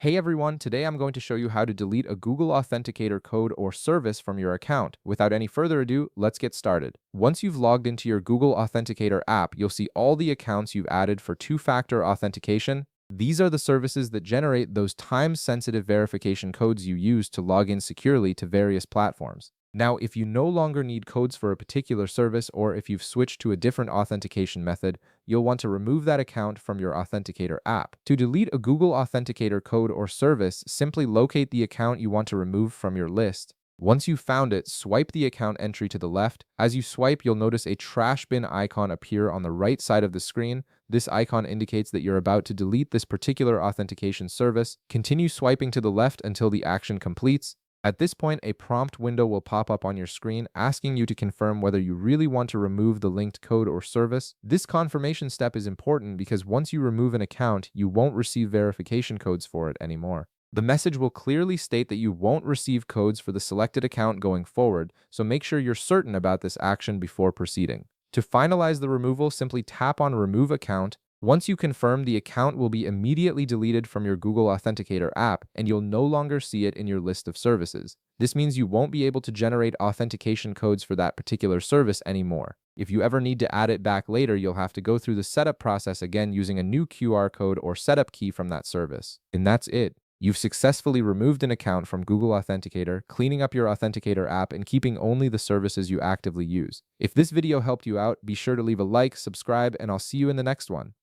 Hey everyone, today I'm going to show you how to delete a Google Authenticator code or service from your account. Without any further ado, let's get started. Once you've logged into your Google Authenticator app, you'll see all the accounts you've added for two-factor authentication. These are the services that generate those time-sensitive verification codes you use to log in securely to various platforms. Now, if you no longer need codes for a particular service or if you've switched to a different authentication method, you'll want to remove that account from your Authenticator app. To delete a Google Authenticator code or service, simply locate the account you want to remove from your list. Once you've found it, swipe the account entry to the left. As you swipe, you'll notice a trash bin icon appear on the right side of the screen. This icon indicates that you're about to delete this particular authentication service. Continue swiping to the left until the action completes. At this point, a prompt window will pop up on your screen asking you to confirm whether you really want to remove the linked code or service. This confirmation step is important because once you remove an account, you won't receive verification codes for it anymore. The message will clearly state that you won't receive codes for the selected account going forward, so make sure you're certain about this action before proceeding. To finalize the removal, simply tap on Remove Account. Once you confirm, the account will be immediately deleted from your Google Authenticator app, and you'll no longer see it in your list of services. This means you won't be able to generate authentication codes for that particular service anymore. If you ever need to add it back later, you'll have to go through the setup process again using a new QR code or setup key from that service. And that's it. You've successfully removed an account from Google Authenticator, cleaning up your Authenticator app and keeping only the services you actively use. If this video helped you out, be sure to leave a like, subscribe, and I'll see you in the next one.